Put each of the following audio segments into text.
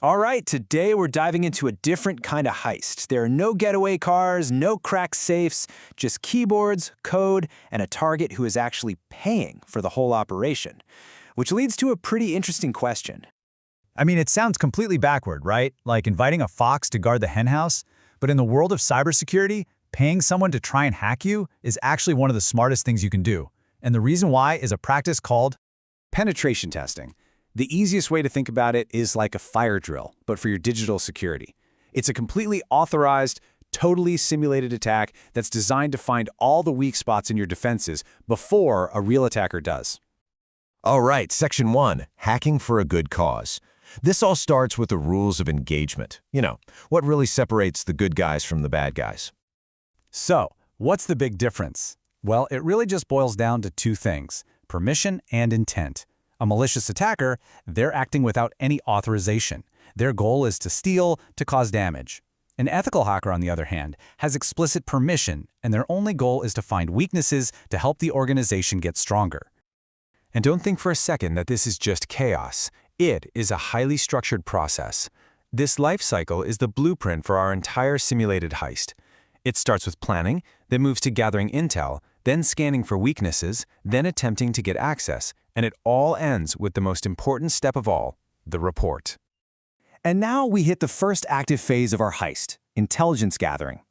All right, today we're diving into a different kind of heist. There are no getaway cars, no cracked safes, just keyboards, code, and a target who is actually paying for the whole operation. Which leads to a pretty interesting question. I mean, it sounds completely backward, right? Like inviting a fox to guard the henhouse. But in the world of cybersecurity, paying someone to try and hack you is actually one of the smartest things you can do. And the reason why is a practice called penetration testing. The easiest way to think about it is like a fire drill, but for your digital security. It's a completely authorized, totally simulated attack that's designed to find all the weak spots in your defenses before a real attacker does. All right, Section 1, hacking for a good cause. This all starts with the rules of engagement. You know, what really separates the good guys from the bad guys. So, what's the big difference? Well, it really just boils down to two things: permission and intent. A malicious attacker, they're acting without any authorization. Their goal is to steal, to cause damage. An ethical hacker, on the other hand, has explicit permission, and their only goal is to find weaknesses to help the organization get stronger. And don't think for a second that this is just chaos. It is a highly structured process. This life cycle is the blueprint for our entire simulated heist. It starts with planning, then moves to gathering intel, then scanning for weaknesses, then attempting to get access, and it all ends with the most important step of all, the report. And now we hit the first active phase of our heist, intelligence gathering.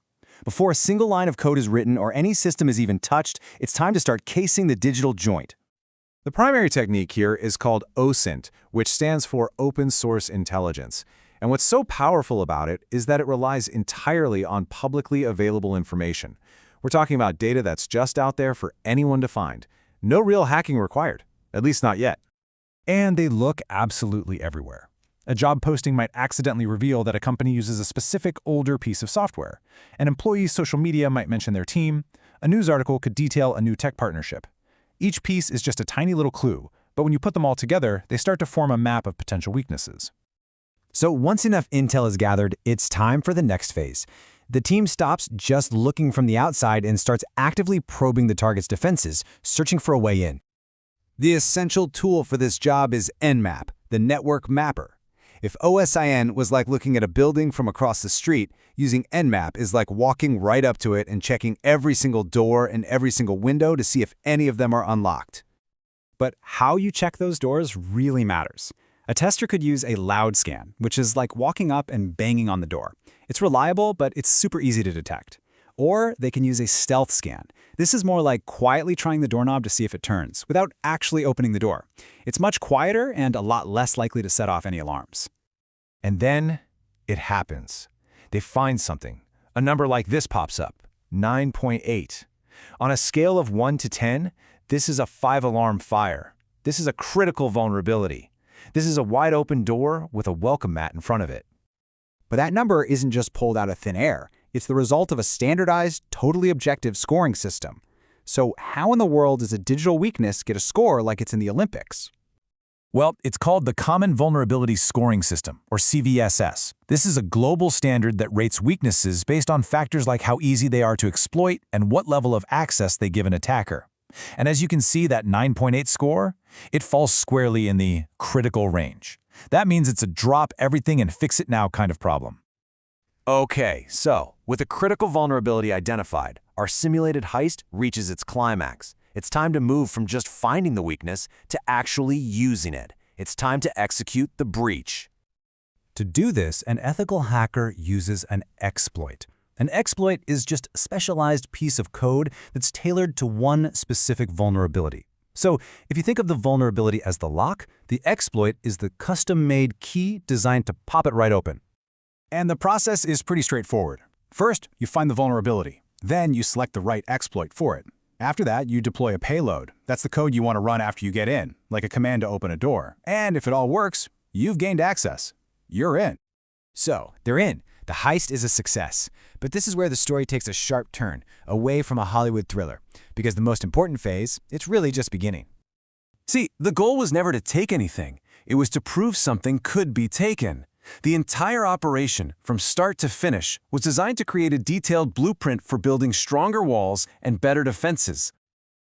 Before a single line of code is written or any system is even touched, it's time to start casing the digital joint. The primary technique here is called OSINT, which stands for Open Source Intelligence. And what's so powerful about it is that it relies entirely on publicly available information. We're talking about data that's just out there for anyone to find. No real hacking required, at least not yet. And they look absolutely everywhere. A job posting might accidentally reveal that a company uses a specific older piece of software. An employee's social media might mention their team. A news article could detail a new tech partnership. Each piece is just a tiny little clue, but when you put them all together, they start to form a map of potential weaknesses. So once enough intel is gathered, it's time for the next phase. The team stops just looking from the outside and starts actively probing the target's defenses, searching for a way in. The essential tool for this job is Nmap, the network mapper. If OSINT was like looking at a building from across the street, using Nmap is like walking right up to it and checking every single door and every single window to see if any of them are unlocked. But how you check those doors really matters. A tester could use a loud scan, which is like walking up and banging on the door. It's reliable, but it's super easy to detect. Or they can use a stealth scan. This is more like quietly trying the doorknob to see if it turns, without actually opening the door. It's much quieter and a lot less likely to set off any alarms. And then it happens. They find something. A number like this pops up, 9.8. On a scale of 1 to 10, this is a 5-alarm fire. This is a critical vulnerability. This is a wide-open door with a welcome mat in front of it. But that number isn't just pulled out of thin air. It's the result of a standardized, totally objective scoring system. So how in the world does a digital weakness get a score like it's in the Olympics? Well, it's called the Common Vulnerability Scoring System, or CVSS. This is a global standard that rates weaknesses based on factors like how easy they are to exploit and what level of access they give an attacker. And as you can see, that 9.8 score, it falls squarely in the critical range. That means it's a drop everything and fix it now kind of problem. Okay, so with a critical vulnerability identified, our simulated heist reaches its climax. It's time to move from just finding the weakness to actually using it. It's time to execute the breach. To do this, an ethical hacker uses an exploit. An exploit is just a specialized piece of code that's tailored to one specific vulnerability. So if you think of the vulnerability as the lock, the exploit is the custom-made key designed to pop it right open. And the process is pretty straightforward. First, you find the vulnerability. Then you select the right exploit for it. After that, you deploy a payload. That's the code you want to run after you get in, like a command to open a door. And if it all works, you've gained access. You're in. So, they're in. The heist is a success. But this is where the story takes a sharp turn, away from a Hollywood thriller. Because the most important phase, it's really just beginning. See, the goal was never to take anything. It was to prove something could be taken. The entire operation, from start to finish, was designed to create a detailed blueprint for building stronger walls and better defenses.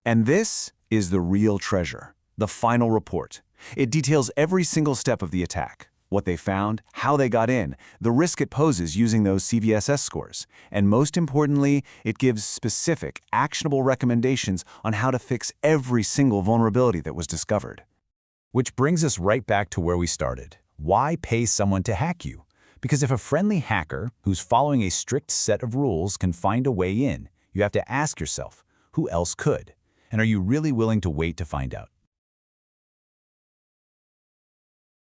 And this is the real treasure, the final report. It details every single step of the attack. what they found, how they got in, the risk it poses using those CVSS scores, and most importantly, it gives specific, actionable recommendations on how to fix every single vulnerability that was discovered. Which brings us right back to where we started. Why pay someone to hack you? Because if a friendly hacker who's following a strict set of rules can find a way in, you have to ask yourself, who else could? And are you really willing to wait to find out?